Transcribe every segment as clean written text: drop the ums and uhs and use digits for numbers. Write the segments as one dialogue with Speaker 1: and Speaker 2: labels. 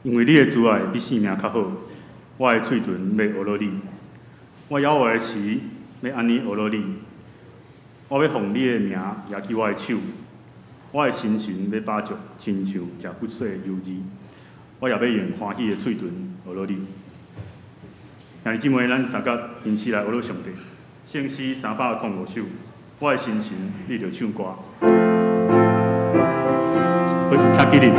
Speaker 1: 因为你的慈爱比性命较好，我的嘴唇要学落你，我咬我的齿要安尼学落你。我要奉你的名举起我的手，我的心神要把着，亲像食骨髓的油脂。我也要用欢喜的嘴唇学落你。兄弟姊妹，咱三角因此来学落上帝。圣诗305首，我的心情你着唱歌。请起立。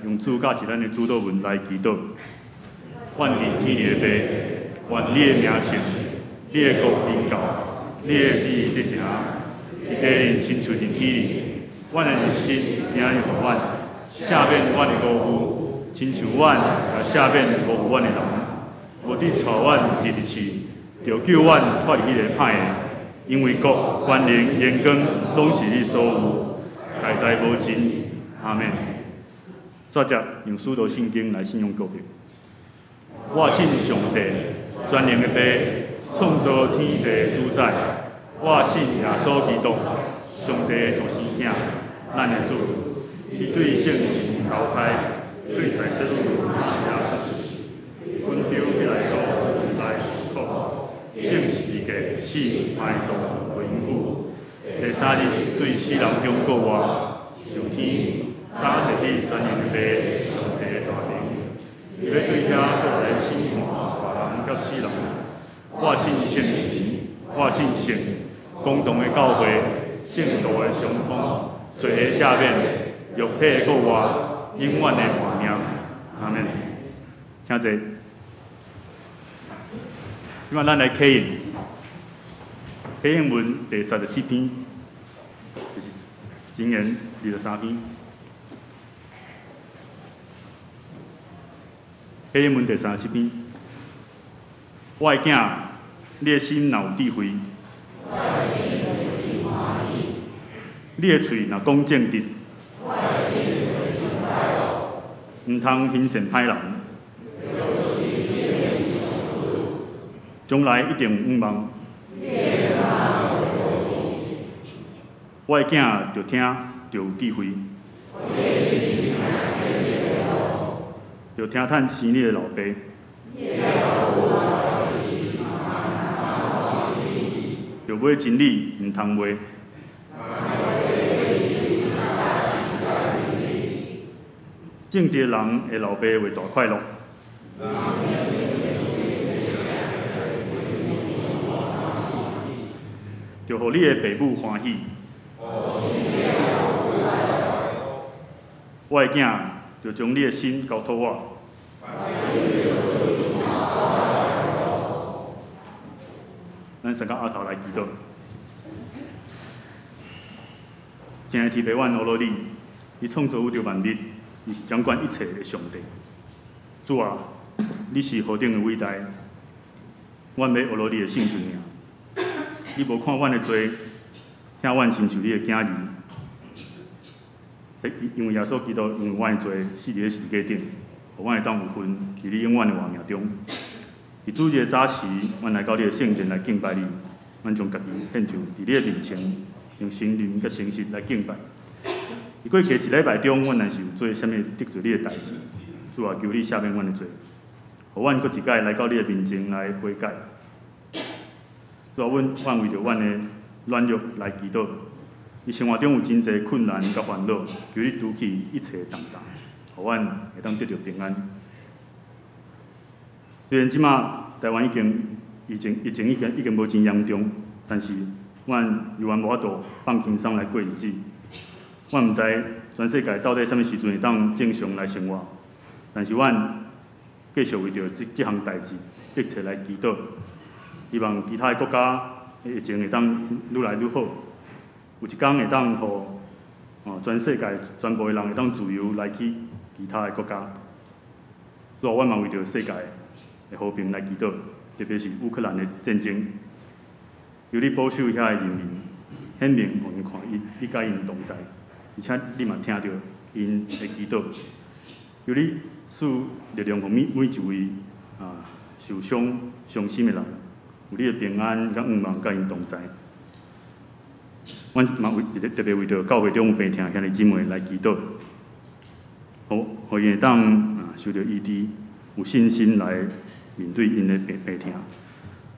Speaker 1: 用主教是咱的主导文来祈祷。愿伫天地的爸，愿你的名圣，你的国临到，你的旨意得成，伫地人亲像伫天里。阮的日心听予阮，赦免阮的辜负，亲像阮也赦免辜负阮的人。无得带阮入地市，着救阮脱离迄个歹的。因为国、权力、荣光，拢是你所有，代代无尽。阿免。接着用使徒圣经来信仰告别。我信上帝，全能的爸，创造天地的主宰。我信耶稣基督，上帝的独生囝，咱的主。伊对圣神交胎，对在世路也出世，温柔要来到人来受苦，定是一个死埋葬为因故。第三日对死人中国我，上天。打一日全能的爸，上帝的大名，伊要对遐过来审判别人甲死人。我信圣神，我信圣，公道的教会，正道的相通，罪的赦免，肉体的过活，永远的活命。阿免。请坐。今晚咱来启应，启应文第37篇，就是箴言23篇。启应文第37篇，我的囝，你的心若有智慧，你的喙若讲正直，毋通轻善歹人，将来一定有望。我的囝着听，着有智慧。就听趁生你的老爸，就买真理，毋通卖。正直人的老爸会大快乐。就互你的爸母欢喜。我的囝。就将你的心交托我。咱三个阿头来祈祷。亲爱的天父，阮阿罗你，伊创造宇宙万物，伊是掌管一切的上帝。主啊，你是何等的伟大！阮要学落你的性情尔。你无看阮的罪，听阮亲像你的囝儿。因为耶稣基督因为阮的罪死伫咧十字架顶，互阮会当有份伫你永远的活命中。伫主日的早时，阮来到你的圣殿来敬拜你，阮将家己献上伫你的面前，用心灵甲诚实来敬拜。伫过去一礼拜中，阮若是有做啥物得罪你的代志，主啊，求你赦免阮的罪，互阮搁一摆来到你的面前来悔改。主啊，阮为着阮的软弱来祈祷。伊生活中有真侪困难甲烦恼，求你除去一切重担，互阮会当得到平安。虽然即马台湾疫情已经无真严重，但是阮犹原无法度放轻松来过日子。阮毋知全世界到底啥物时阵会当正常来生活，但是阮继续为着即项代志迫切来祈祷，希望其他的国家的疫情会当愈来愈好。有一天会当互全世界全部的人会当自由来去其他的国家。主啊，阮嘛为着世界的和平来祈祷，特别是乌克兰的战争，求你保守遐的人民，显明互因看你甲因同在，而且你嘛听到因的祈祷，求你赐力量互每一位受伤伤心的人，有你的平安甲愿望甲因同在。阮嘛特别为着教会中有病痛兄弟姊妹来祈祷，互因会当受到医治，有信心来面对因的病痛。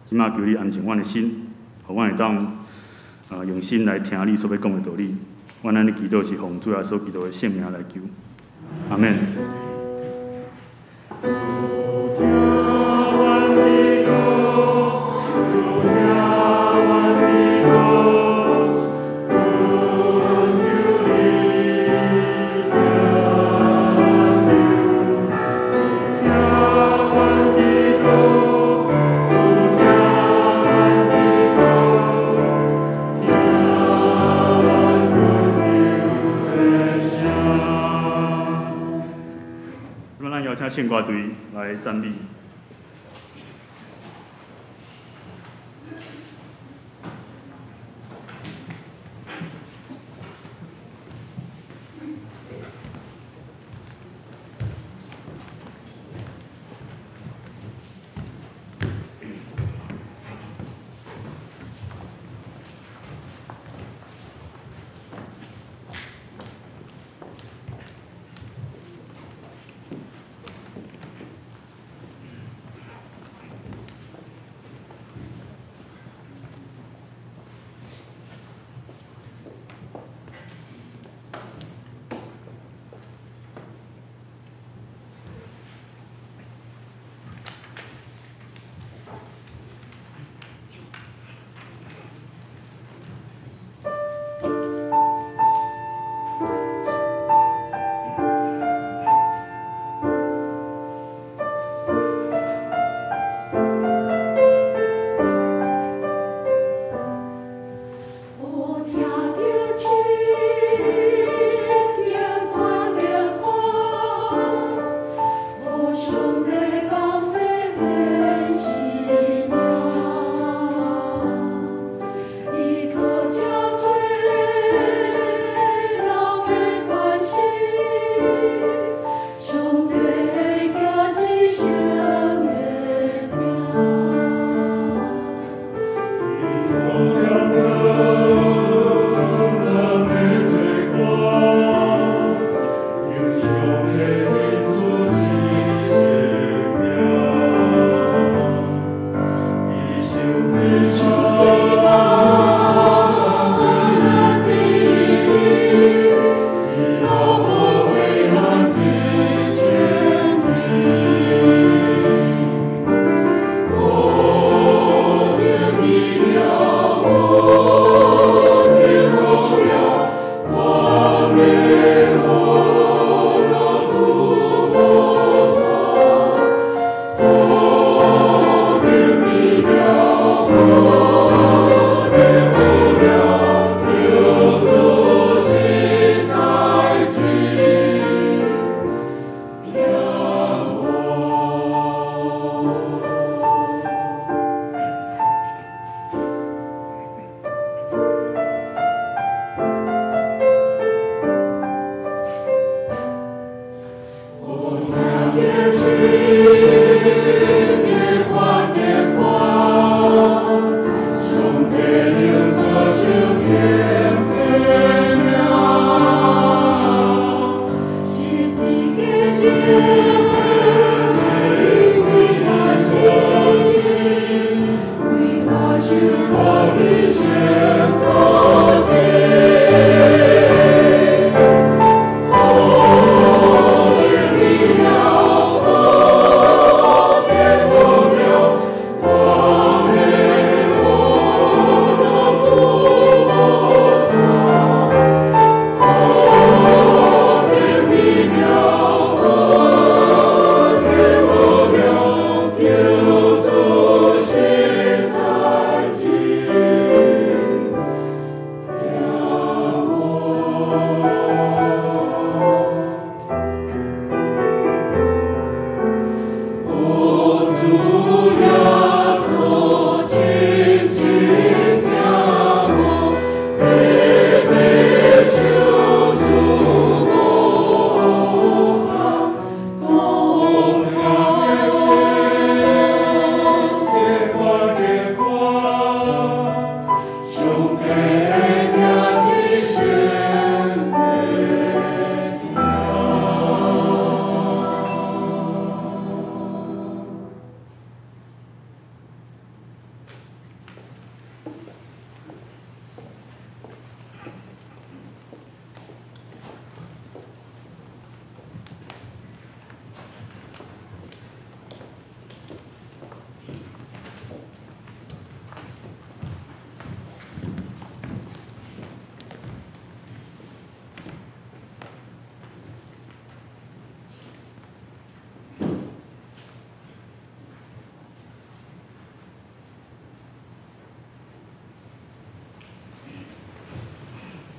Speaker 1: 即马求你安静阮的心，互阮会当用心来听你所要讲的道理。阮安尼祈祷是奉主耶稣基督的圣名来求，阿门。献歌队来赞美。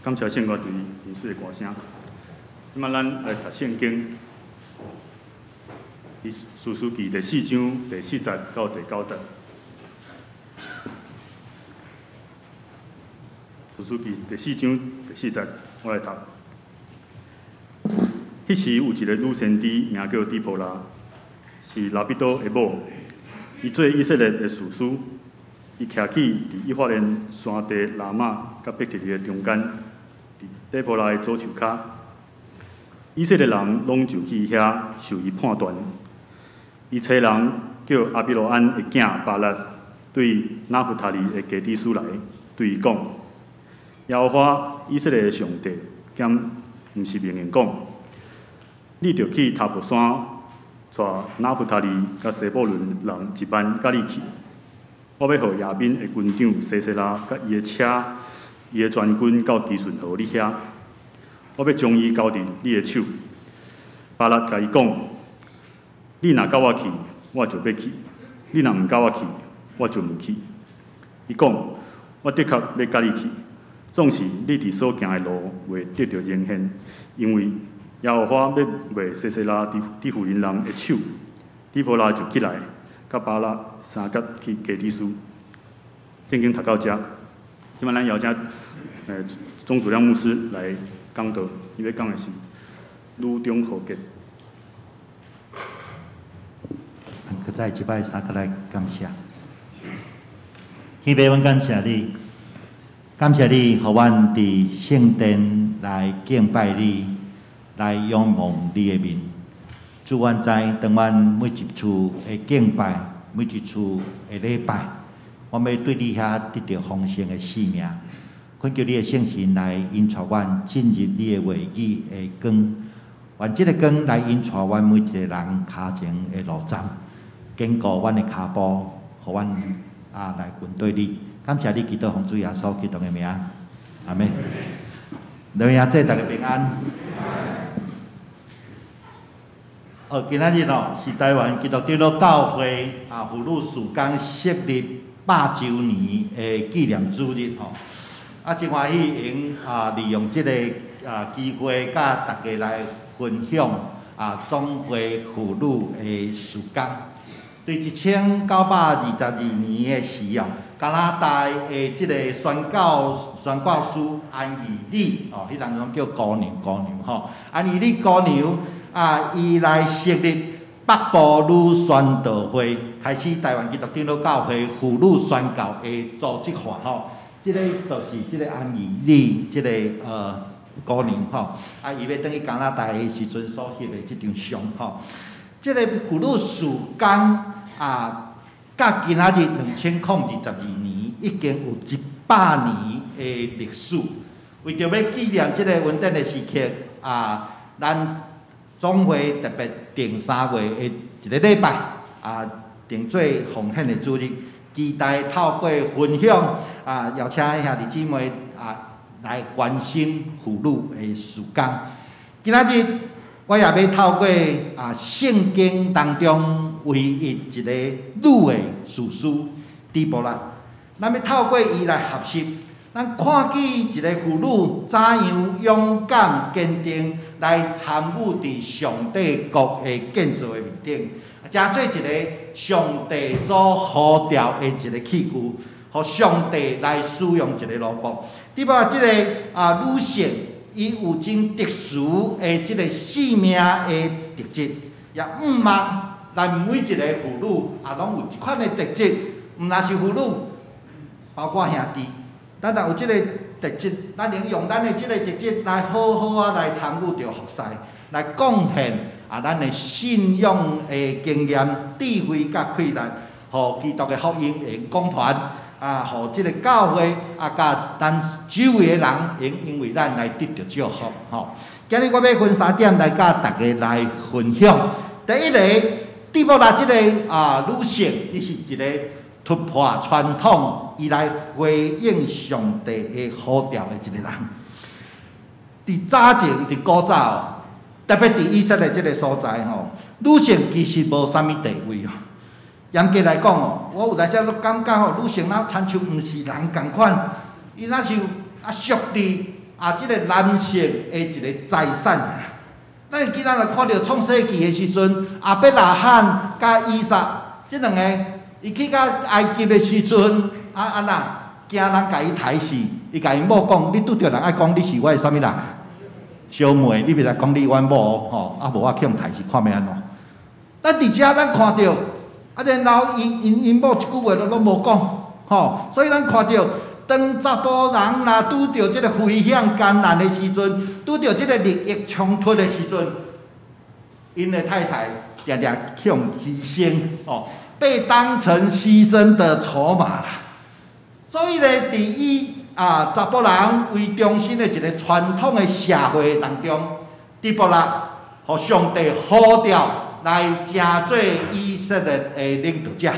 Speaker 1: 感谢圣乐队演出的歌声。即摆咱来读圣经，《士师记》第4章第4节到第9节。《士师记》第4章第4节，我来读。迄时有一个女先知，名叫底波拉，是拉比多的某。伊做以色列的士师，伊徛起伫以法莲山地拉玛甲伯特利的中间，伫底波拉的左手骹。以色列人拢就去遐受伊判断。伊找人叫阿比罗安的囝巴勒，对拿弗塔利的基底斯来，对伊讲：耶和华以色列的上帝，兼毋是命令讲，你着去塔布山，带拿弗塔利甲西布伦人一班甲你去。我要互亚宾的军长西西拉甲伊的车、伊的全军到基顺河你遐。我要将伊交伫你的手。巴勒甲伊讲：你若甲我去，我就要去；你若毋甲我去，我就毋去。伊讲：我的确要甲你去，总是你伫所行的路会得到应现，因为耶和华要卖西西拉底弗林人的手。底波拉就起来，甲巴勒三甲去基底斯。圣经读到遮，即摆咱邀请钟祖亮牧师来讲道，伊要讲的是女中豪杰。
Speaker 2: 搁再一摆三个来感谢，天父，阮感谢你，感谢你，互阮伫圣殿来敬拜你，来仰望你的面。主，阮知当阮每一处的敬拜，每一处的礼拜，我要对你遐得到丰盛的生命。恳求你的圣神来引带阮进入你的话语的光，愿这个光来引带阮每一个人脚前的路站，坚固阮的脚步，互阮来跟对你。感谢你，祈祷奉主耶稣基督的名，阿门。两兄姊大家平安。今仔日是台湾基督教教会妇女事工设立100周年的纪念主日真欢喜用利用这个机会，甲大家来分享总会妇女的事工。对1922年的时加拿大的这个宣教师安怡丽迄人拢叫姑娘安怡丽姑娘伊来设立北部女宣道会，开始台湾基督教教会妇女宣教的组织化这个就是这个安怡丽这个姑娘伊要等去加拿大的时阵所翕的这张相这个妇女事工到今仔日2022年，已经有100年的历史。为着要纪念这个稳定的时刻咱总会特别定3月的一个礼拜定做奉献的主日，期待透过分享邀请兄弟姊妹来关心妇女的事工。今仔日我也要透过圣经当中唯一一个女的士师底波拉，咱要透过伊来学习，咱看见一个妇女怎样勇敢坚定来参与伫上帝国的建造的面顶，真做一个上帝所呼召的一个器具，互上帝来使用一个萝卜。底波拉这个女性，伊有真特殊的这个性命的特质，也毋茫咱每一个妇女拢有一款的特质，毋若是妇女，包括兄弟，咱若有这个特质，咱能用咱的这个特质来好好来参与着服侍，来贡献咱的信仰的经验、智慧甲气力，互基督的福音会广传互这个教会甲咱周围的人因为咱来得到祝福今日我要分3点来甲大家来分享。第一个，底波拉这个女性，伊是一个突破传统，伊来回应上帝的呼召的一个人。伫早前，伫古早，特别伫以色列这个所在女性其实无啥物地位严格来讲我有来遮都感觉女性若亲像毋是人共款，伊若是属伫即个男性的一个财产。咱今仔日看到创世纪的时阵，亚伯拉罕甲以撒即两个，伊去到埃及的时阵，安那惊人甲伊抬死，伊甲伊某讲：你拄着人爱讲你是我的啥物人？小妹，你袂使讲你阮某吼，啊无我去用抬死，看要安怎？咱伫遮咱看到，然后因某一句话都拢无讲，吼，所以咱看到。当查甫人若拄着即个危险艰难的时阵，拄着即个利益冲突的时阵，因的太太常常向牺牲，被当成牺牲的筹码啦。所以咧，伫伊查甫人为中心的一个传统的社会当中，底部啦，互上帝呼召来成做以色列的领导者，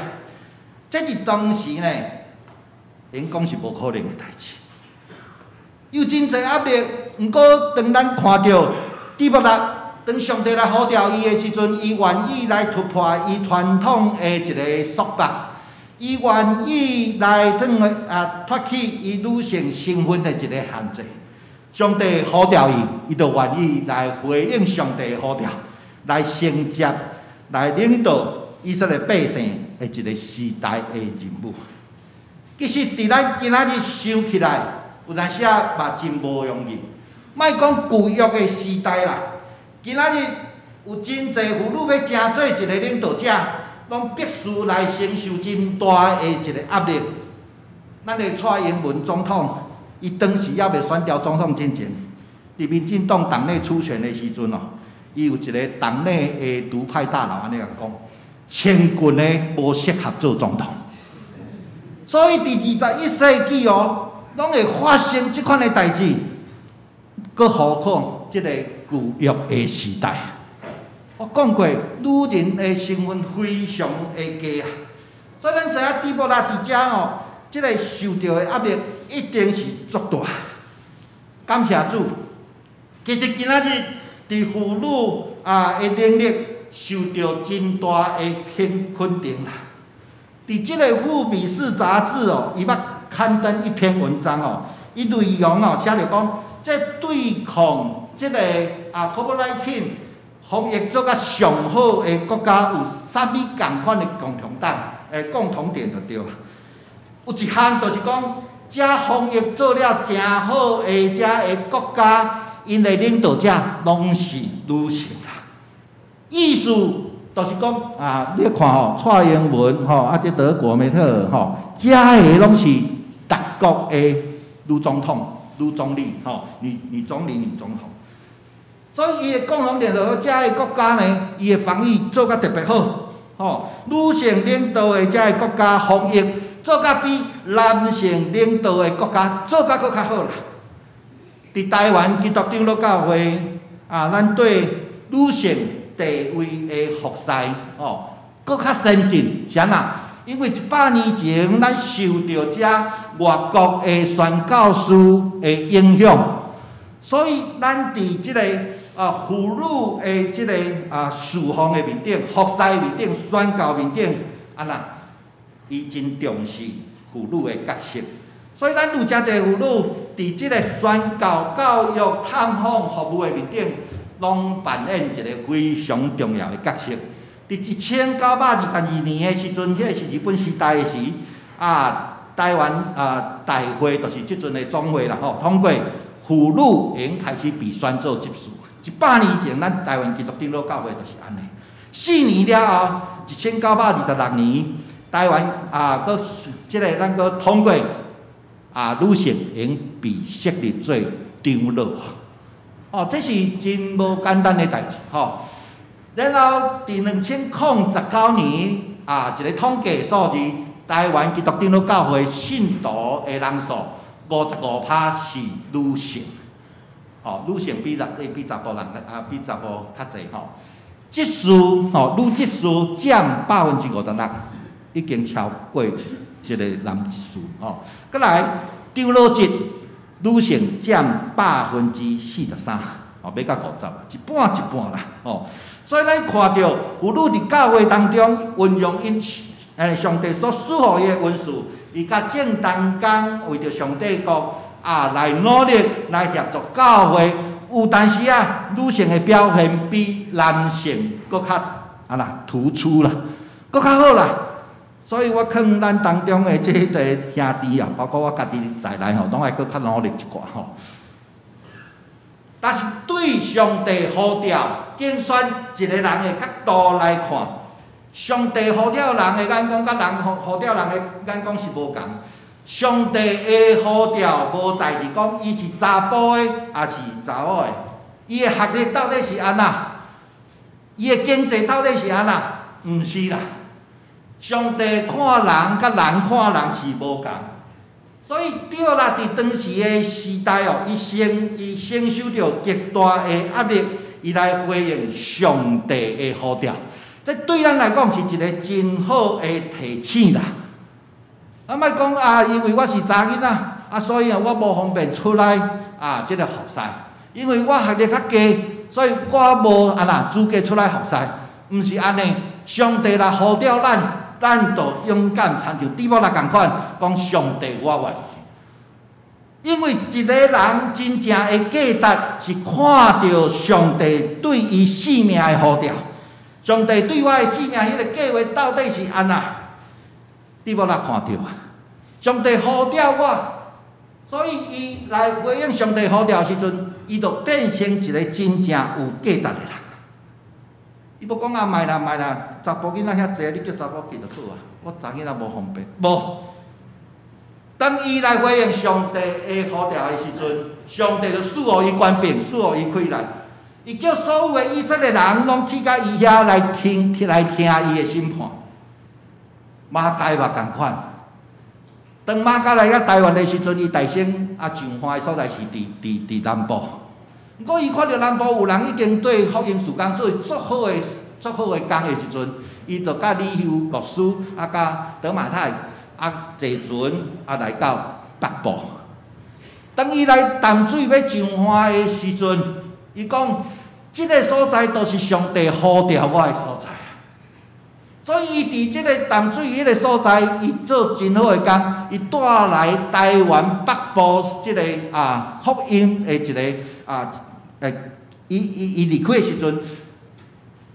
Speaker 2: 这是当时呢。因讲是无可能的代志，有真侪压力。毋过，当咱看到底部啦，当上帝来呼召伊的时阵，伊愿意来突破伊传统的一个束缚，伊愿意来脱去伊女性身份的一个限制。上帝呼召伊，伊就愿意来回应上帝的呼召，来承接、来领导以色列百姓的一个时代的任务。其实，伫咱今仔日想起来，有阵时啊嘛真无容易。莫讲旧约的时代啦，今仔日有真侪妇女要成做一个领导者，拢必须来承受真大的一个压力。咱的蔡英文总统，伊当时还未选调总统之前，伫民进党党内初选的时阵哦，伊有一个党内的独派大佬安尼讲，千军的无适合做总统。所以，伫21世纪哦，拢会发生即款的代志，搁何况即个旧约的时代。我讲过，女人的身份非常的低啊，所以咱知影底部啦，伫遮哦，即个受到的压力一定是足大。感谢主，其实今仔日伫妇女的能力受到真大的肯定啦。伫即个《富比士》杂志哦，伊捌刊登一篇文章哦，伊内容哦写着讲，即对抗即个COVID-19 防疫做甲上好的国家有啥物共款的共同点就对啦。有一项就是讲，遮防疫做了诚好的遮的国家，因的领导者拢是女性啦。意思就是讲你看吼，蔡英文吼，即德国梅特尔吼，遮的拢是各国的女总统、女总理吼，女总理、女总统。所以伊的共同点就是，遮的国家呢，伊的防疫做甲特别好，吼，女性领导的遮的国家防疫做甲比男性领导的国家做甲搁较好啦。伫台湾基督长老教会咱对女性地位的服侍搁较先进，是安那？因为100年前咱受到遮外国的宣教师的影响，所以咱伫即个妇女的即个侍奉的面顶、服侍面顶、宣教面顶，安那？伊真重视妇女的角色，所以咱有诚侪妇女伫即个宣教、教育、探访服务的面顶。拢扮演一个非常重要的角色。伫1922年的时阵，迄个是日本时代的时，台湾大会就是即阵的总会啦吼，通过妇女应开始被选做执事。100年前，咱台湾基督长老教会就是安尼。4年了后，1926年，台湾搁即个咱搁通过女性应被设立做长老。这是真无简单的代志吼。然后伫2019年一个统计数字，台湾基督长老教会信徒的人数55%是女性，女性比查甫人比查甫较济吼。执事女执事占56%，已经超过一个男执事吼。再来长老职。女性占43%，要到50%，一半啦，所以咱看到妇女伫教会当中运用因上帝所赐予伊的恩赐，伊甲正当工为着上帝国来努力来协助教会，有但是女性的表现比男性搁较突出啦，搁较好啦。所以我劝咱当中的这个兄弟包括我家己在内拢爱搁较努力一寡但是对上帝呼召拣选一个人的角度来看，上帝呼召人的眼光，甲人呼召人的眼光是无共。上帝的呼召无在伫讲伊是查甫的，还是查某的，伊的学历到底是安那？伊的经济到底是安那？毋是啦。上帝看人，甲人看人是无共。所以对啦，伫当时的时代伊承受着极大的压力，伊来回应上帝的呼召。这对咱来讲是一个真好的提醒啦。莫讲因为我是查囡仔，所以我无方便出来这个服侍。因为我学历较低，所以我无资格出来服侍。毋是安尼，上帝来呼召咱就勇敢参像底波拉共款，讲上帝我愿意。因为一个人真正的价值是看到上帝对伊生命的呼召，上帝对我的生命迄个计划到底是安那？底波拉看到上帝呼召我，所以伊来回应上帝呼召的时阵，伊就变成一个真正有价值的人。伊要讲卖啦，查甫囡仔遐济，你叫查某去就好啊。我查囡仔无方便，无。当伊来回应上帝的呼召的时阵，上帝就赐予伊权柄，赐予伊开来。伊叫所有的以色列人拢去到伊遐来听伊的审判。马街嘛共款。当马家来到台湾的时阵，伊大声上欢的所在是伫南部。不过伊看到南部有人已经对福音事工做足好的工的时阵，伊就甲李修牧师甲德马太坐船来到北部。当伊来淡水要上欢的时阵，伊讲即个所在都是上帝呼召我的所在。所以伊伫即个淡水迄个所在，伊做真好的工，伊带来台湾北部即个福音的一个伊离开的时阵，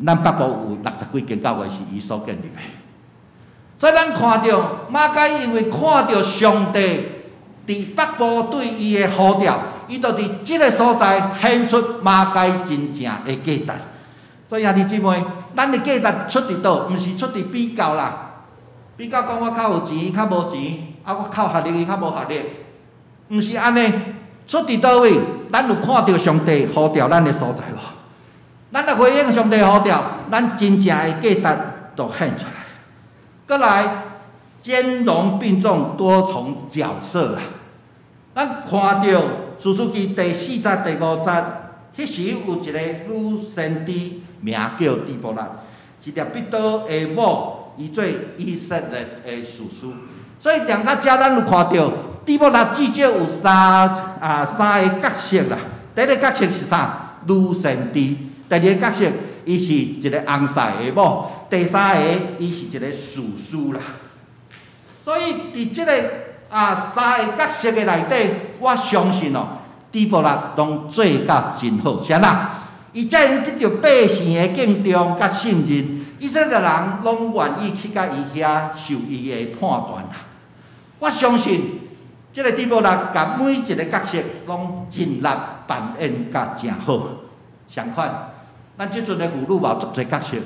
Speaker 2: 咱北部有60几间教会是伊所建立的。所以咱看到马街，因为看到上帝伫北部对伊的呼召，伊就伫即个所在显出马街真正的价值。所以兄弟姊妹，咱的价值出伫倒，毋是出伫比较啦。比较讲我较有钱，较无钱，我较学历，伊较无学历，毋是安尼。出伫倒位，咱有看到上帝呼召咱的所在无？咱来回应上帝呼召，咱真正的价值就显出来。再来，兼容并重，多重角色啦。咱看到《士师记》第4节、第5节，迄时有一个女先知。名叫底波拉，是列彼得的某，伊做以色列的士师。所以连到遮，咱有看到底波拉至少有三个角色啦。第一个角色是啥？女先知。第二个角色，伊是一个红塞的某。第三个，伊是一个士师啦。所以伫即个三个角色的内底，我相信底波拉拢做甲真好，是安那？伊才用得到百姓的敬重甲信任，以色列人拢愿意去甲伊遐受伊的判断啦。我相信，即个底波拉甲每一个角色拢尽力扮演甲真好。相反，咱即阵的妇女嘛足侪角色，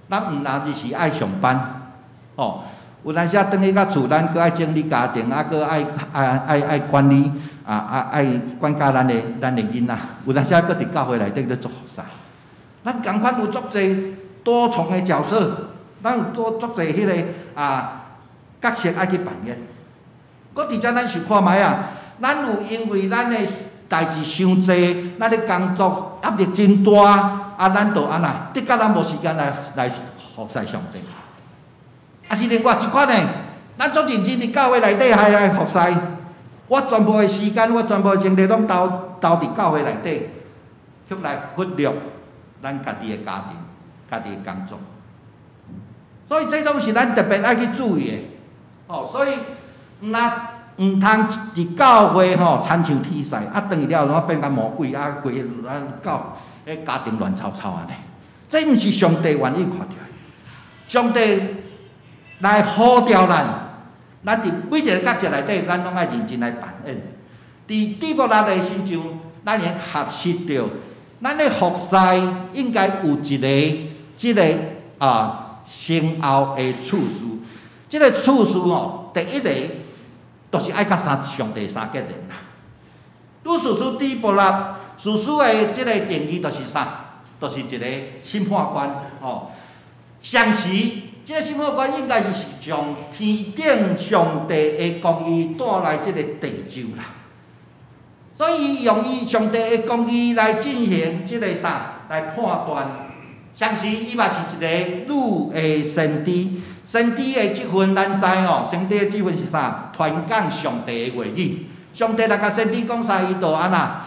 Speaker 2: 咱毋单只是爱上班，有当时转去到厝，咱搁爱整理家庭，搁爱管理。爱管教咱的囡仔，有当时搁伫教会内底咧做服侍。咱共款有足侪多重的角色，咱有足侪迄个角色爱去扮演。搁伫遮咱想看觅咱有因为咱的代志伤济，咱的工作压力真大，咱就安那，得甲咱无时间来服侍上帝。是另外一款呢，咱足认真伫教会内底还来服侍。我全部的时间，我全部的精力拢投伫教会内底，却来忽略咱家己的家庭、家己的工作。所以这种是咱特别爱去注意的。所以毋毋通伫教会吼亲像天使，啊，转去了怎变甲魔鬼啊，规个教迄家庭乱吵吵安尼。这毋是上帝愿意看到的。上帝来呼召咱伫每一个角色内底，咱拢爱认真来扮演。伫底部咱的身上，咱会学习到，咱的服侍应该有即个先后的次序。即个次序哦，第一个就是爱甲上帝相结连啦。拄事实底部啦，事实的即个定义就是啥？就是一个审判官哦。上时，即个审判官应该是从天顶上帝的公义带来即个地上啦。所以用上帝的公义来进行即个啥来判断。上时伊嘛是一个女的先知，先知的即份咱知哦，先知的即份是啥？传讲上帝的话语。上帝来甲先知讲啥，伊就安那，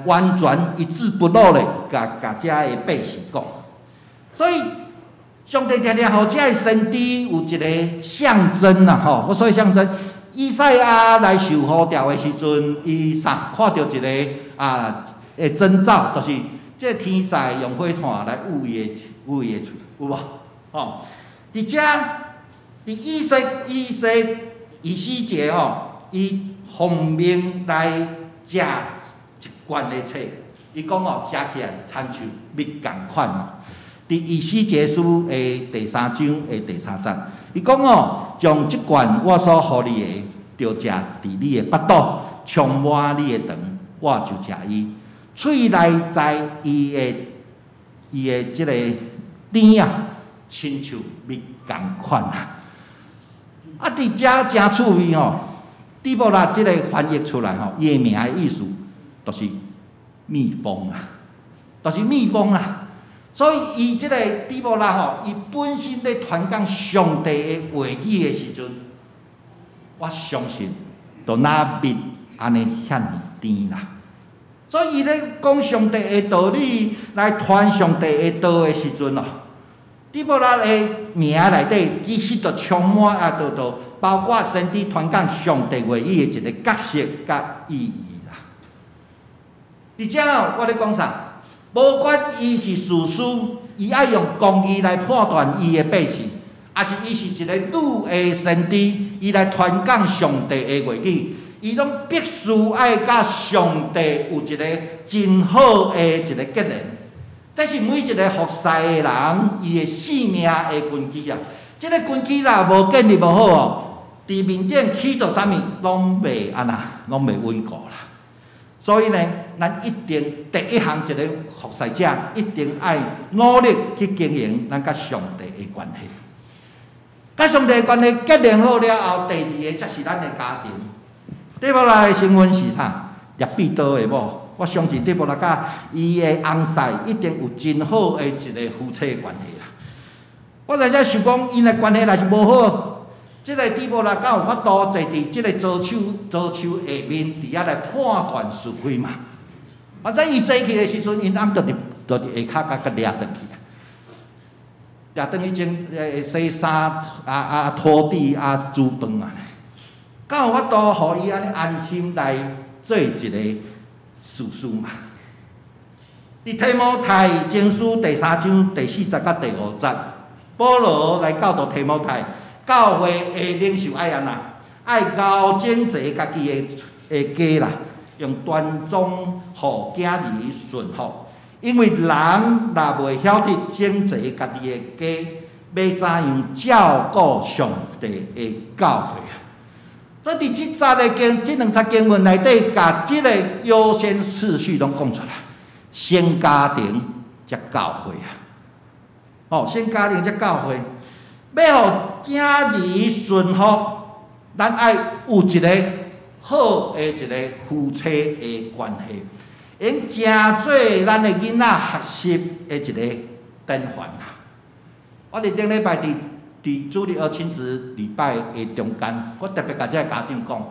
Speaker 2: 完全一字不漏的甲遮的百姓讲。所以上帝常常互遮的先知有一个象征啦，吼，所以象征。以赛亚来受呼召的时阵，伊啥看到一个征兆，就是这天使用火炭来捂伊的厝，有无？吼，伫遮，伫以西结哦，伊奉命来食一罐的册，伊讲哦，写起来亲像蜜共款嘛。伫以西结书的第3章的第3节，伊讲哦，将即罐我所互你的。着食伫你的腹肚，充满你的肠，我就食伊。喙内在伊的即个甜啊，亲像蜜共款啊。啊，伫遮真趣味吼，底部啦，即个翻译出来吼，伊的名的意思就是蜜蜂啦，就是蜜蜂啦。所以伊即个底部啦吼，伊本身咧传讲上帝的话语的时阵。我相信，就那蜜安尼遐尔甜啦。所以伊咧讲上帝的道理，来传上帝的道的时阵哦，底部啦的名内底，其实就充满就包括先知传讲上帝话语的一个角色甲意义啦。伫遮哦，我咧讲啥？无管伊是士师，伊爱用公义来判断伊的百姓。也是伊是一个女的先知，伊来传讲上帝的话语，伊拢必须爱甲上帝有一个真好的一个结连。这是每一个服侍的人，伊的性命的根基啊。这个根基啦，无建立无好哦，伫面顶起做啥物，拢袂安那，拢袂稳固啦。所以呢，咱一定第一项一个服侍者，一定爱努力去经营咱甲上帝的关系。甲上帝的关系结连好了后，第二个才是咱的家庭。底部来的身份是啥？叶彼得的某，我相信底部来甲伊的翁婿一定有真好的一个夫妻关系啦。我在遮想讲，因的关系若是无好，即个底部来敢有法度坐伫即个左手下面，伫遐来判断是非嘛？反正伊坐去的时阵，因翁就伫下骹甲掠转去。掠转去种洗衫拖地煮饭啊，敢有法度互伊安尼安心来做一个士师嘛？伫提摩太前书第3章第4节甲第5节，保罗来教导提摩太，教会的领袖爱安那？爱熬整齐家己的家啦，用端庄互囝儿顺服。因为人若袂晓得整齐家己的家，要怎样照顾上帝的教会啊？所以伫这两节经文内底，甲即个优先次序拢讲出来，先家庭才教会啊！哦，先家庭才教会，要互囝儿顺服，咱爱有一个好的一个夫妻的关系。因诚做咱的囡仔学习的一个典范啦。我伫顶礼拜伫主日和亲子礼拜的中间，我特别甲这个家长讲，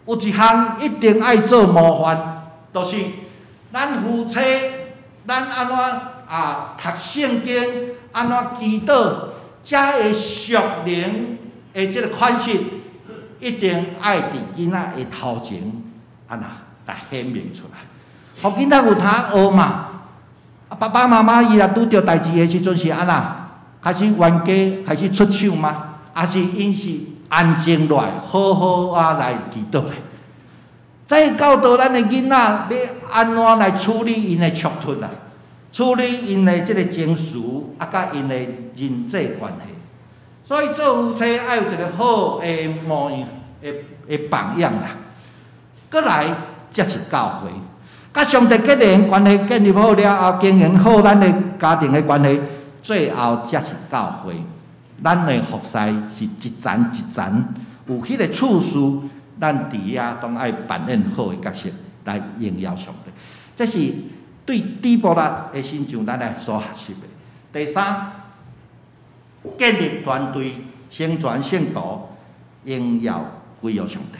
Speaker 2: 有一项一定爱做模范，就是咱夫妻，咱安怎读圣经，安怎祈祷，才会属灵的这个款式，一定爱伫囡仔的头前，安那来显明出来，互囡仔有通学嘛。啊，爸爸妈妈伊若拄着代志的时阵是安那，开始冤家，开始出手吗？还是因是安静落来，好好啊来祈祷咧？再教导咱的囡仔要安怎来处理因的冲突啊，处理因的即个情绪，啊，甲因的人际关系。所以做夫妻爱有一个好的模样的榜样啦。过来才是教会，甲上帝结连关系建立好了后，经营好咱的家庭的关系，最后才是教会。咱的服侍是一层一层，有迄个次序，咱伫遐拢爱扮演好的角色来荣耀上帝。这是对底波拉的身上咱来所学习的。第三，建立团队，宣传圣徒，荣耀归于上帝。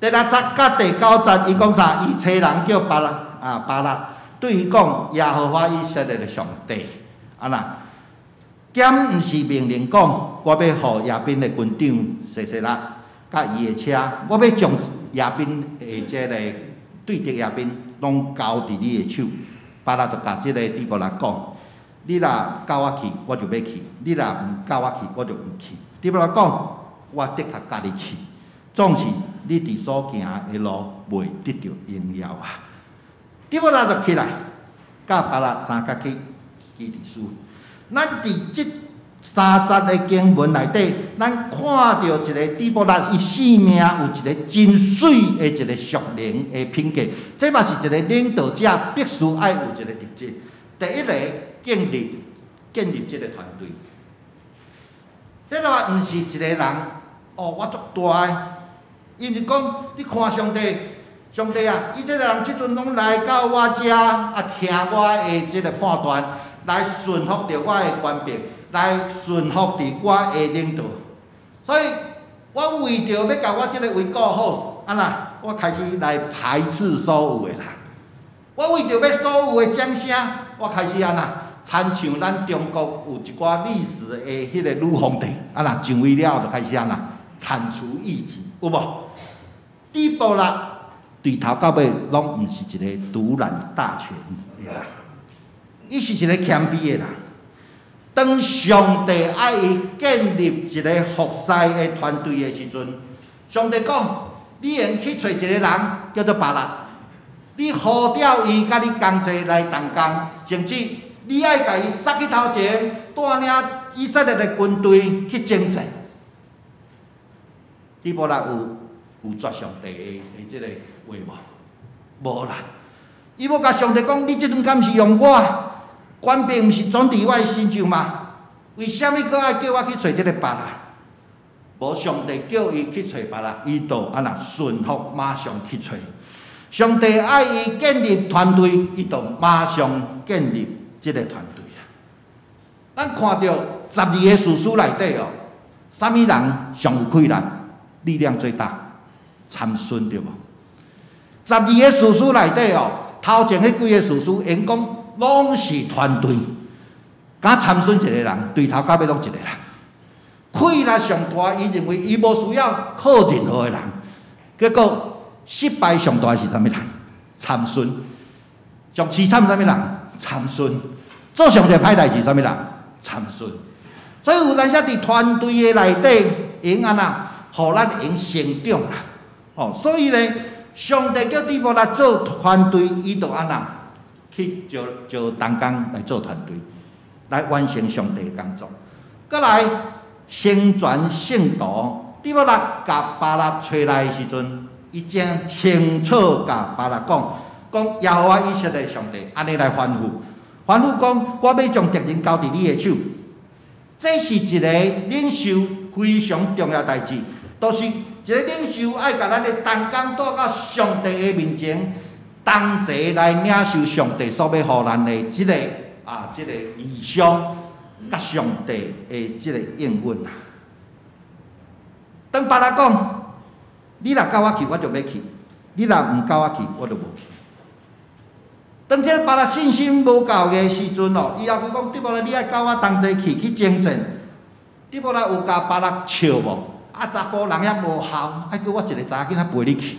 Speaker 2: 第六节甲第九节，伊讲啥？伊找人叫巴拉，对伊讲耶和华以色列的上帝，安那。兼毋是命令讲，我要互亚宾的军长西西拉甲伊的车，我要将亚宾的即个对敌亚宾拢交伫你的手。巴拉就甲即个底波拉讲：你若交我去，我就要去；你若毋交我去，我就毋去。底波拉讲：我的确甲你去，总是你伫所行的路袂得到荣耀啊！底波拉就起来，甲巴拉三角去基利书。咱伫即三节的经文内底，咱看到一个底波拉伊生命有一个真水的一个属灵的品格，这嘛是一个领导者必须爱有一个特质。第一个建立这个团队，这个毋是一个人哦，我足大的，因为讲你看上帝啊，伊这个人即阵拢来到我遮啊，听我的即个判断。来顺服着我的权柄，来顺服着我的领导，所以我为着要甲我即个位顾好，啊那我开始来排斥所有的人。我为着要所有的掌声，我开始啊那参像咱中国有一寡历史的迄个女皇帝，啊那上位了就开始啊那铲除异己，有无？底波拉对头到尾拢毋是一个独揽大权的人。伊是一个谦卑的人。当上帝爱伊建立一个服侍的团队的时阵，上帝讲：你用去找一个人叫做巴拉，你呼召伊甲你同齐来同工，甚至你爱甲伊杀去头前，带领以色列的军队去征战。你无啦有绝上帝的即个话无？无啦。伊要甲上帝讲：你即阵敢是用我？官兵毋是转伫我身上吗？为虾米搁爱叫我去找即个巴拉？无上帝叫伊去找巴拉，伊就安那顺服，马上去找。上帝爱伊建立团队，伊就马上建立即个团队啊！咱看到12个士师内底哦，啥物人上有困难，力量最大？参孙对无？12个士师内底哦，头前迄几个士师，因讲。拢是团队，敢参选一个人，对头到尾拢一个人。困难上大，伊认为伊无需要靠任何的人。结果失败上大是啥物人？参选。上凄惨啥物人？参选。做上帝歹代志啥物人？参选。所以有当时伫团队的内底，用安那，互咱用成长啦。哦，所以呢，上帝叫底波拉做团队，伊就安那。去就同工来做团队，来完成上帝的工作。再来宣传圣徒，底波拉甲巴拉找来的时阵，伊正清楚甲巴拉讲耶和华以色列上帝安尼来吩咐讲，我要将敌人交伫你的手。这是一个领袖非常重要代志，就是一个领袖爱甲咱的同工带到上帝的面前。同齐来领受上帝所要互咱的即个理想，甲上帝的即个应允啊。当巴拉讲，你若交我去，我就要去；你若毋交我去，我就无去。当即个巴拉信心无够的时阵哦，伊后去讲：底波拉，你爱交我同齐去征战。底波拉有甲巴拉笑无？啊，查甫人遐无孝，爱叫我一个查囡仔陪你去，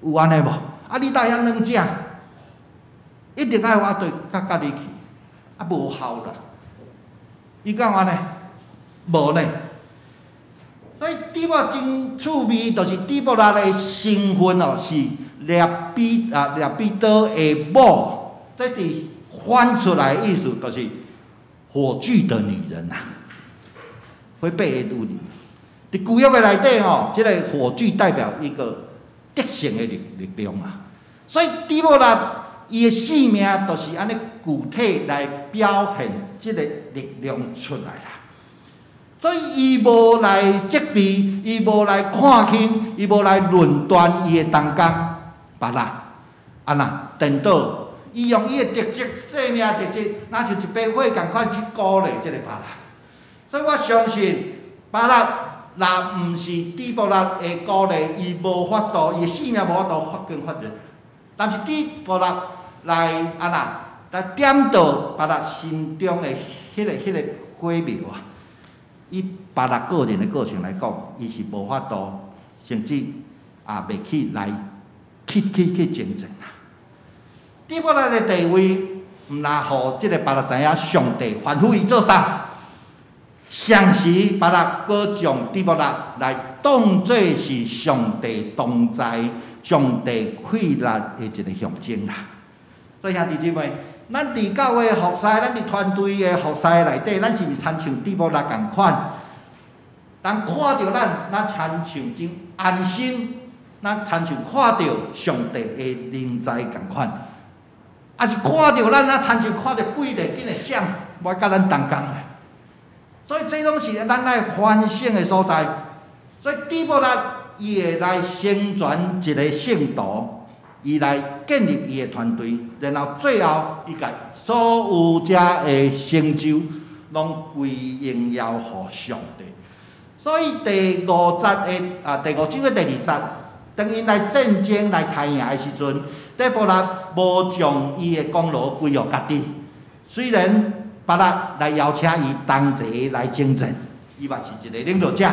Speaker 2: 有安尼无？啊，你到遐软正，一定爱我对甲你去，啊无孝啦。伊讲安尼，无呢。所以底波真趣味，就是底波拉的身份哦，是列比多的某，这是翻出来的意思，就是火炬的女人呐、会背的女人。伫旧约的内底哦，这个火炬代表一个德性的力量啊。所以底波拉伊的性命，就是安尼具体来表现这个力量出来啦。所以，伊无来责备，伊无来看轻，伊无来论断伊的同工别人，安那颠倒，伊用伊的特质、生命特质，那就一把火共款去鼓励这个别人。所以我相信，别人若毋是底波拉的鼓励，伊无法度，伊的生命无法度发光发热。但是底波拉来安那来点到别人心中的迄个火苗啊！以别人个人的个性来讲，伊是无法度，甚至袂去来去竞争啊。底波拉的地位，毋若互即个别人知影上帝吩咐伊做啥，相时别人搁将底波拉来当作是上帝同在、上帝快乐的一个象征啦。所以兄弟姊妹，咱伫教会的服侍，咱伫团队的服侍内底，咱是毋是亲像底波拉共款？人看到咱亲像真安心，咱亲像看到上帝的临在共款，也是看到咱亲像看到鬼咧紧会闪，我甲咱同工的。所以这拢是咱来反省的所在。所以底波拉伊会来宣传一个圣徒。伊来建立伊的团队，然后最后伊甲所有遮的成就，拢归荣耀互上帝。所以第五章的第5章的第2节，当因来战争来杀赢的时阵，底波拉无将伊的功劳归予家己。虽然别人来邀请伊同齐来征战，伊嘛是一个领导者，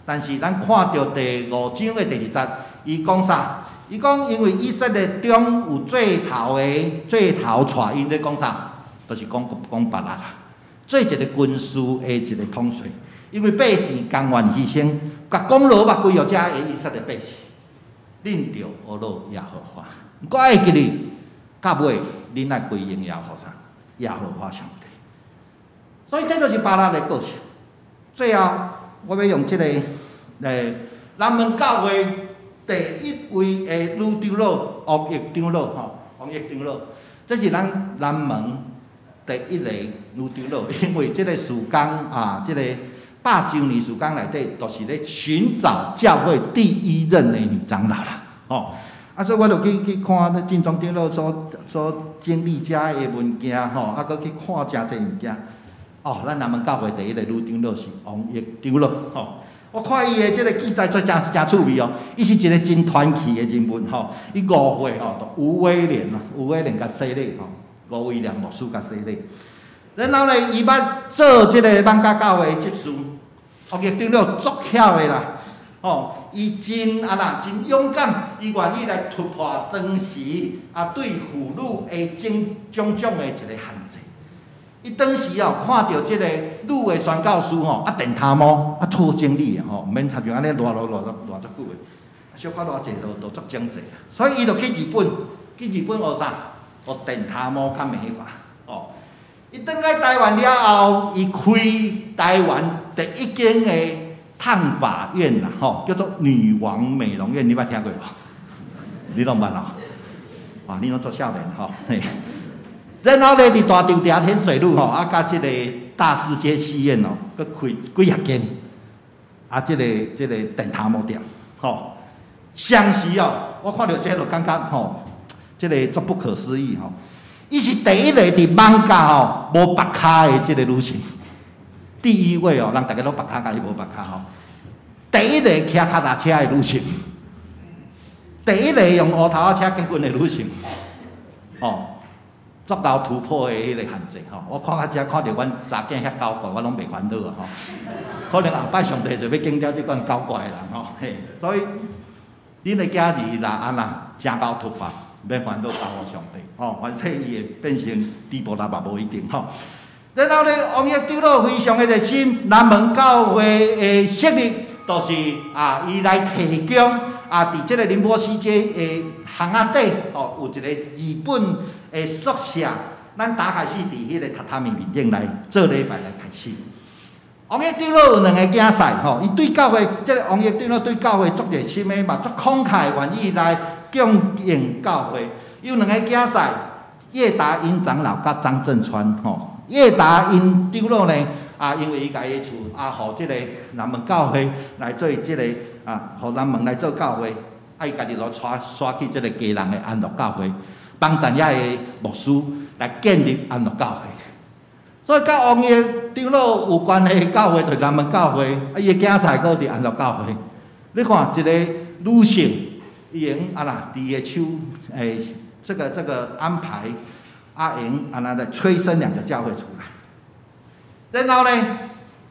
Speaker 2: 但是咱看到第5章的第2节，伊讲啥？伊讲，因为以色列中有最头带因咧讲啥，就是讲别人啦，做一个军事的一个统帅。因为百姓甘愿牺牲，甲功劳嘛归予遮个以色列百姓，恁着学罗耶和华。我爱记哩，到尾恁爱归荣耀互啥？耶和华上帝。所以这就是巴拉的个性。最后，我要用这个咱们教会第一位的女长老王奕长老王奕长老，这是咱南门第一个女长老，因为这个事工这个100周年事工内底，就是咧寻找教会第一任的女长老啦，所以我就去看咧真宗长老所整理遮的物件搁去看真侪物件。咱南门教会第一个女长老是王奕长老我看伊的这个记载做真趣味伊是一个真传奇的人物伊5岁就吴威廉甲洗礼吴威廉牧师甲洗礼。然后呢，伊捌做这个万家教会的执事，王奕长老足巧的啦伊真勇敢，伊愿意来突破当时对妇女的种种的一个限制。伊当时看到即个女的宣教师电头毛套整理毋免参像安尼偌足久的，小可偌济都足整齐。所以伊就去日本学啥？学电头毛甲美发伊转来台湾了后，伊开台湾第一间的烫发院啦叫做女王美容院，你捌听过无？你拢捌你拢做少年然后呢，伫大稻埕天水路甲即个大世界戏院佮开几啊间，即个电头毛店相时我看到这就感觉即个足不可思议伊是第一个伫网咖无白卡的即个女性，第一位人大家拢白卡，甲伊无白卡第一个骑脚踏车的女性，第一个用乌头仔车结婚的女性足够突破的迄个限制吼。我看到遮看到阮查囝遐搞怪，我拢袂烦恼啊吼。可能后摆上帝就要警了即款搞怪的人吼，嘿，所以恁的囝儿若安那真够突破，免烦恼交互上帝吼，凡说伊会变成地步啦，嘛无一定吼。然后咧，王爷长老非常的热心，南门教会的设立，就是伊来提供伫即个宁波西街的巷仔底有一个日本的宿舍，咱打开始伫迄个榻榻米面顶来做礼拜来开始。王爷长老有2个囝婿吼，伊对教会，即个王爷长老对教会足热心的嘛，足慷慨，愿意来供应教会。有2个囝婿，叶达因长老甲张正川吼。叶达因长老呢，因为伊家己厝互即个南门教会来做即个互南门来做教会，伊家己就刷去即个家人的安乐教会，帮咱遐的牧师来建立安乐教会。所以甲王爷长老有关系的教会，就是南门教会，伊的囝婿搁伫安乐教会。你看一个女性，伊用伫伊的手这个安排。用来催生2个教会出来，然后呢，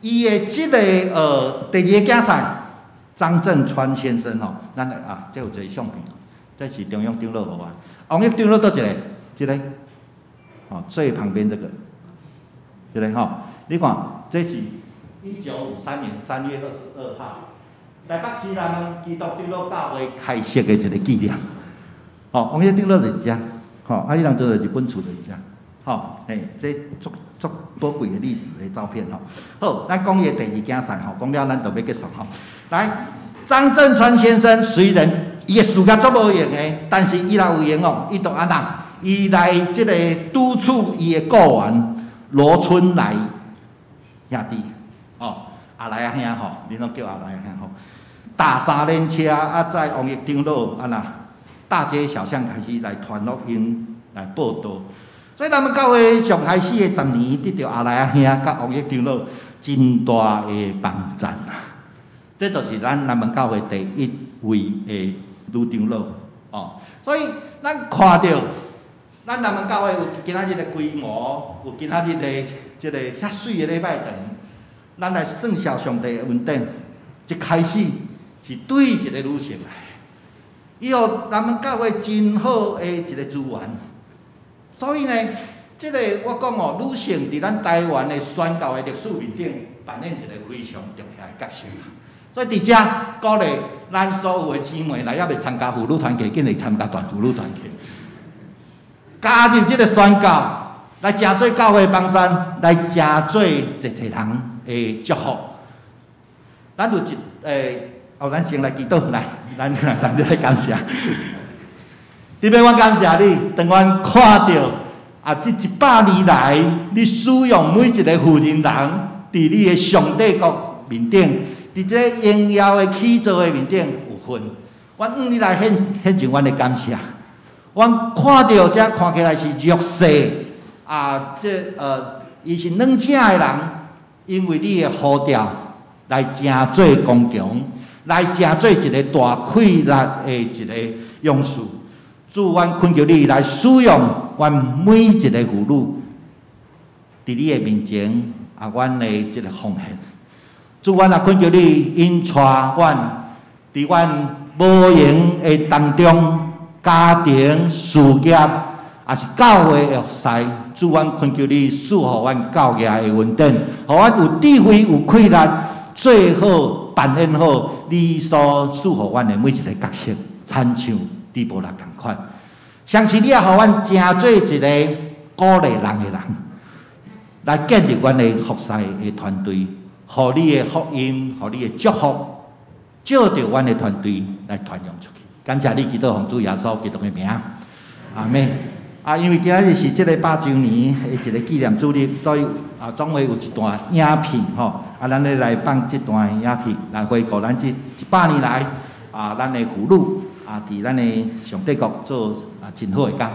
Speaker 2: 伊的即个第2个囝婿张正川先生吼，咱这有一个相片，这是中央长老互我，王爷长老倒一个，这个，最旁边这个，这个吼，你看，这是1953年3月22号，台北市南门基督长老教会开设的一个纪念，王爷长老就是遮。伊人做日本厝就是遮，这足宝贵的历史的照片好，咱讲伊的第2个囝婿讲了，咱就要结束来，张正川先生虽然伊的事业足无用的，但是伊若有用哦，伊就安那，伊来即个督促伊的雇员罗春来兄弟，阿来兄恁拢叫阿来兄大3轮车在王爷长老安那。大街小巷开始来传录音来报道，所以咱们教会上开始的10年，得到阿来兄甲王爷长老真大的帮赞。这就是咱南门教会第1位的女长老所以咱看到咱南门教会有今仔日的规模，有今仔日的即个遐水的礼拜堂，咱来算小上帝的恩典，一开始是对一个女性来。以后咱们教会真好的一个资源，所以呢，这个我讲女性伫咱台湾的宣教的历史面顶扮演一个非常重要的角色。所以伫遮鼓励咱所有的姊妹来，还未参加妇女团契，紧来参加团妇女团契，加入这个宣教，来真做教会帮赞，来真做一人的祝福。咱有咱先来祈祷来。咱就来感谢，特别我感谢你，当阮看到这100年来，你使用每一个妇人人，伫你的上帝国面顶，伫这荣耀的起造的面顶有份。阮你来献上阮的感谢。阮看到这看起来是弱势伊是软正的人，因为你的呼召来真做刚强。来真做一个大快乐的一个勇士，主，阮恳求你来使用阮每一个妇女，伫你的面前阮的这个奉献。主，阮也恳求你引带阮伫阮无闲的当中，家庭、事业，也是教会的服侍。主，阮恳求你赐予阮教业的稳定，互阮有智慧、有快乐，最好扮演好。你所赐予阮的每一个角色，亲像地波拉同款，相信你也互阮真做一个鼓励人的人，来建立阮的服侍的团队，互你的福音，互你的祝福，照着阮的团队来传扬出去。感谢你，基督奉主耶稣基督的名，阿门。因为今仔日是这个8周年的一个纪念主日，所以总会有一段影片咱咧来放这段影片，来回顾咱这100年来咱的妇女伫咱的上帝国做真好的工。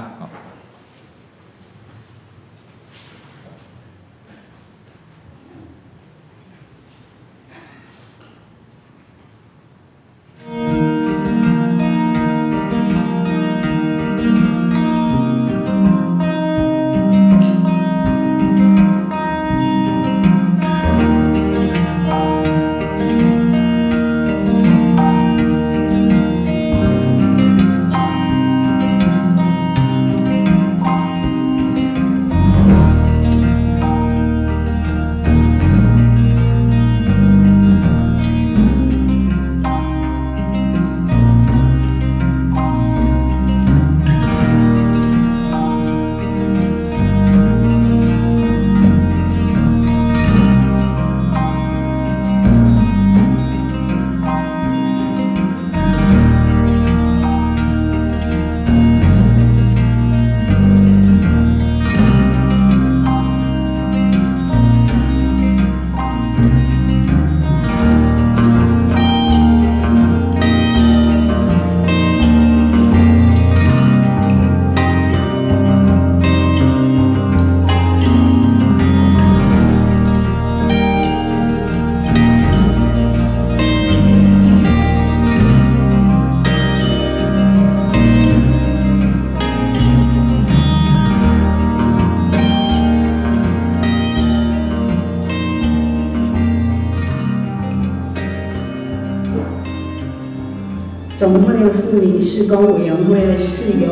Speaker 3: 总会妇女事工委员会是由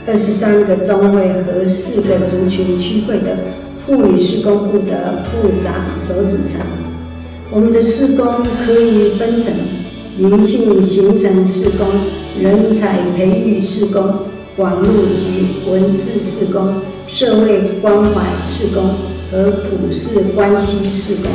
Speaker 3: 23个中会和4个族群区会的妇女事工部的部长所组成。我们的事工可以分成灵性形成事工、人才培育事工、网络及文字事工、社会关怀事工和普世关系事工。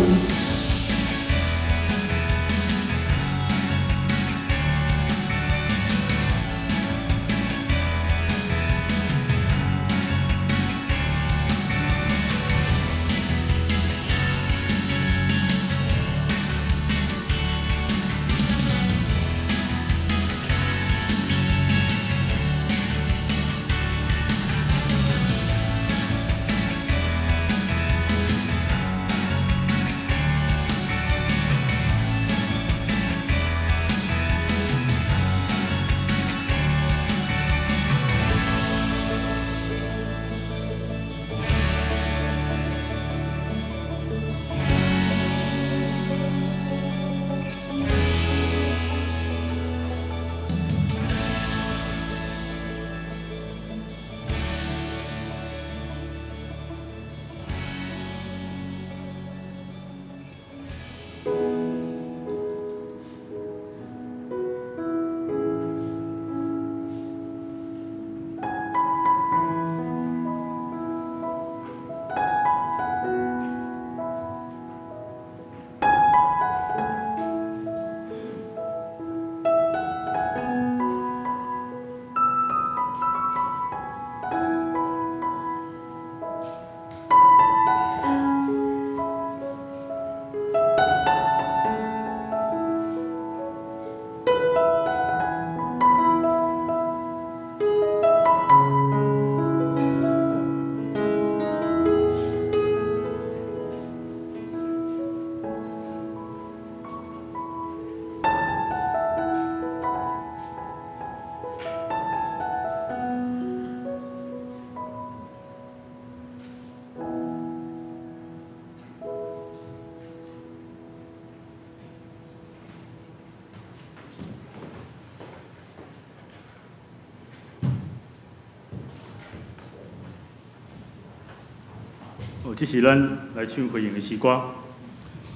Speaker 1: 这是咱来唱回应的诗歌，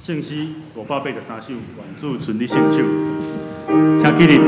Speaker 1: 圣诗583首，愿主顺你成就，请起立。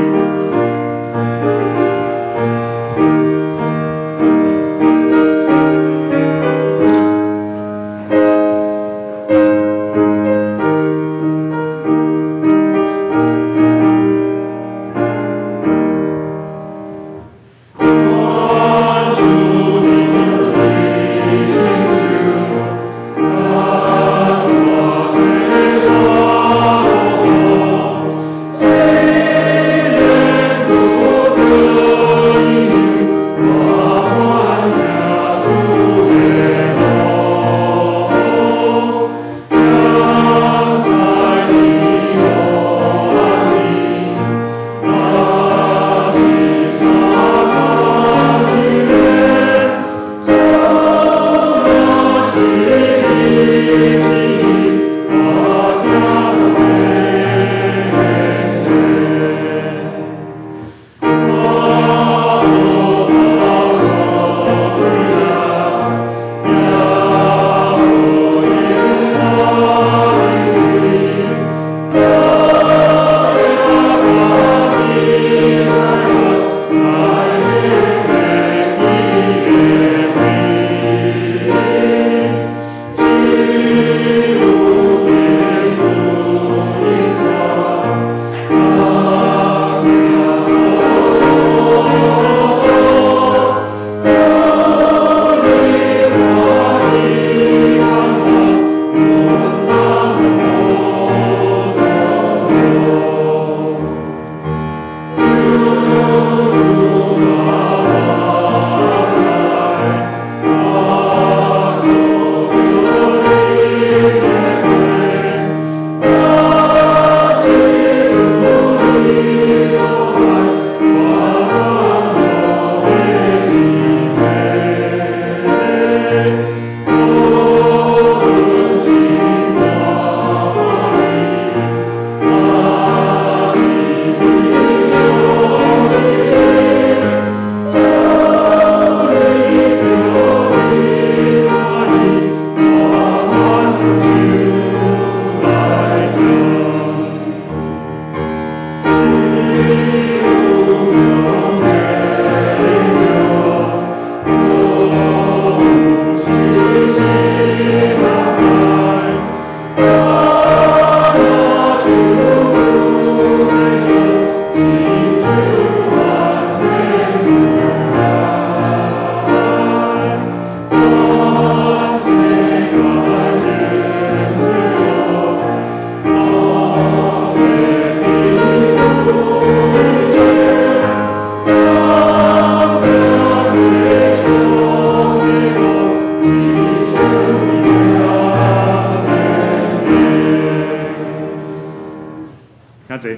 Speaker 1: 请坐。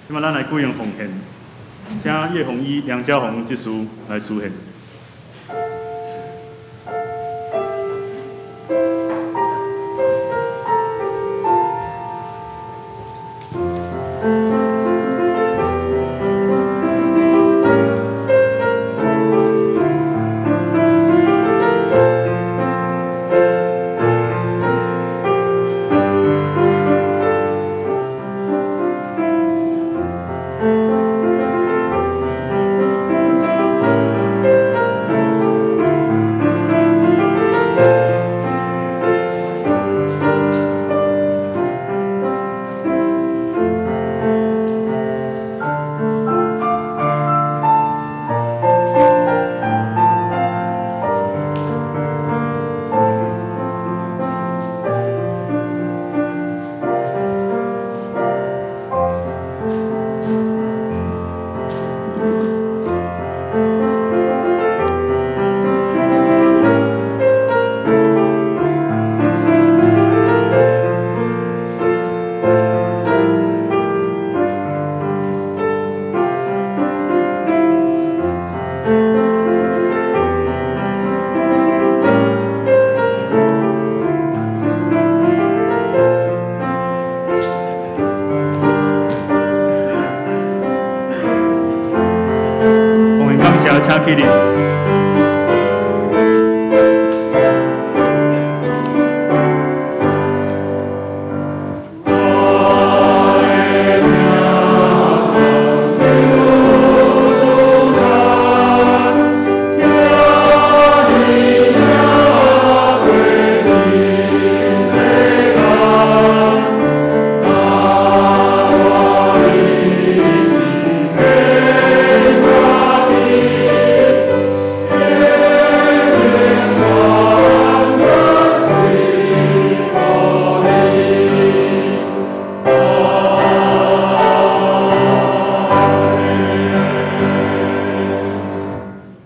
Speaker 1: 即摆咱来举行奉献，请叶宏一、梁家宏执事来书献。请起立。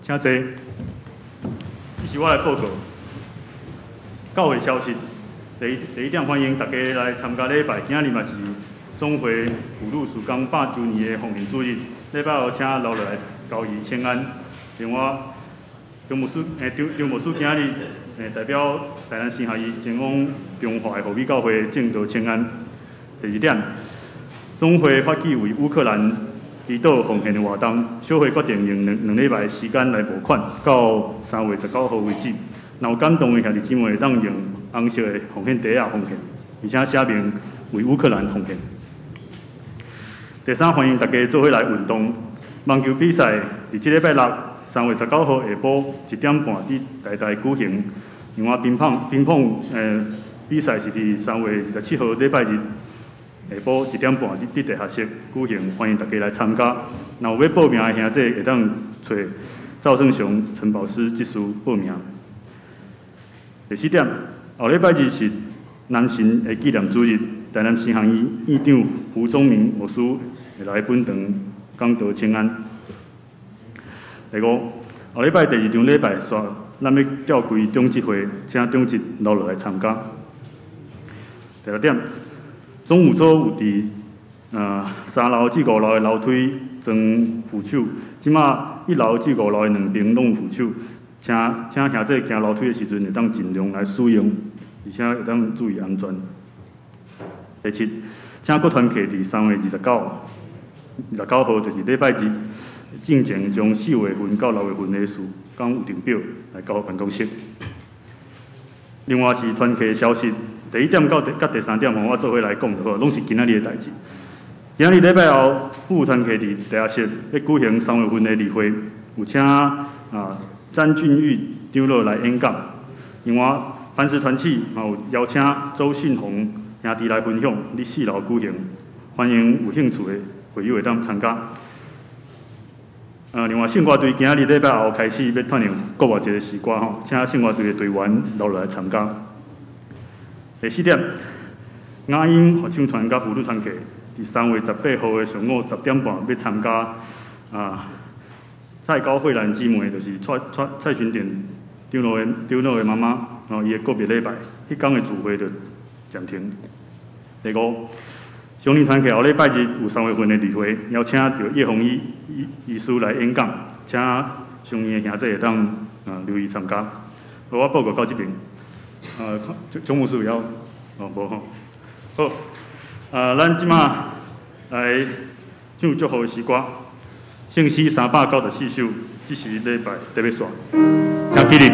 Speaker 1: 请坐。这是我来报告。教会消息，第一点欢迎大家来参加礼拜。今日嘛是总会辅路曙光100周年的奉献主日。礼拜后请留落来交伊请安。另外，张牧师今日代表台南新学院前往中华的福美教会正道请安。第二点，总会发起为乌克兰祈祷奉献的活动，小会决定用两礼拜的时间来募款，到3月19号为止。若有感动的兄弟姊妹，会当用红色的奉献袋奉献，而且写明为乌克兰奉献。第三，欢迎大家做伙来运动。网球比赛伫即礼拜六3月19号下晡1点半伫台大举行。另外，乒乓比赛是伫3月27号礼拜日下晡1点半伫地下室举行，欢迎大家来参加。若有要报名的兄弟，会当找赵正雄、陈宝师技师报名。第四点，后礼拜日是南神的纪念主日，台南新学院院长胡宗明牧师会来本堂讲道请安。第五，后礼拜第二场礼拜煞，咱要召开中职会，请中职留落来参加。第六点，总务组有伫3楼至5楼的楼梯装扶手，即马1楼至5楼的2边拢有扶手。请兄弟行楼梯的时阵，会当尽量来使用，而且会当注意安全。第七，请各团契伫3月29号，就是礼拜日，进前将4月份到6月份的事讲有定表来交办公室。另外是团契的消息，第1点到第3点，我做伙来讲就好，拢是今仔日的代志。今仔日礼拜后，副务团契伫地下室要举行3月份的例会，有请詹俊玉长老来演讲。另外，磐石团契嘛有邀请周信宏兄弟来分享伫4楼举行，欢迎有兴趣的会友会当参加。另外圣歌队今仔日礼拜后开始要串联国外一个诗歌吼，请圣歌队的队员留落来参加。第4点，雅音合唱团甲辅导团契伫3月18号的上午10点半要参加蔡高慧兰姊妹，就是蔡巡店长老的妈妈，伊的告别礼拜，迄天的聚会就暂停。第5，乡邻团契后礼拜日有3月份的例会，邀请到叶宏仪医师来演讲，请乡邻的兄弟会当留意参加。我报告到这边，总务处要无吼。好，咱即马来唱祝福的诗歌，圣诗394首，这是礼拜特别选，听起哩。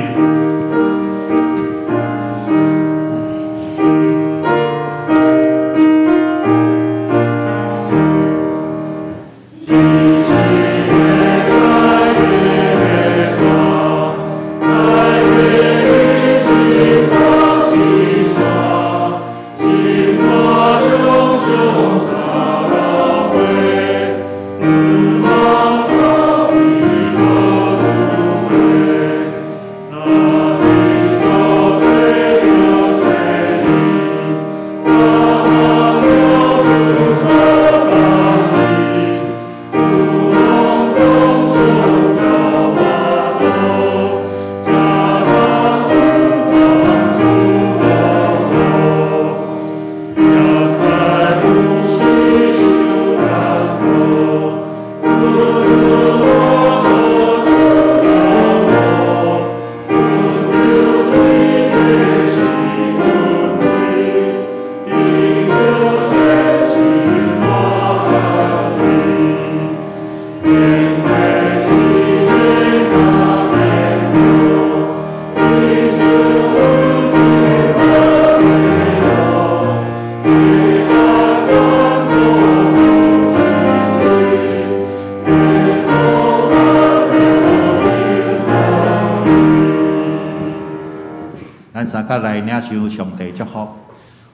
Speaker 2: 甲来领受上帝祝福，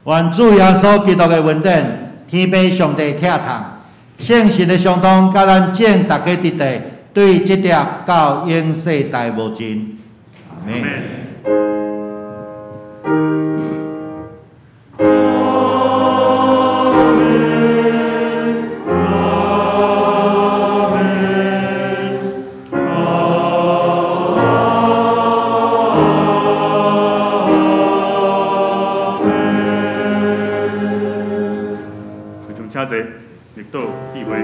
Speaker 2: 愿主耶稣基督的恩典、天父上帝疼痛、圣神的相通，甲咱正大家伫地，对这条到永世代无尽。阿门。
Speaker 1: 请坐，立道闭会。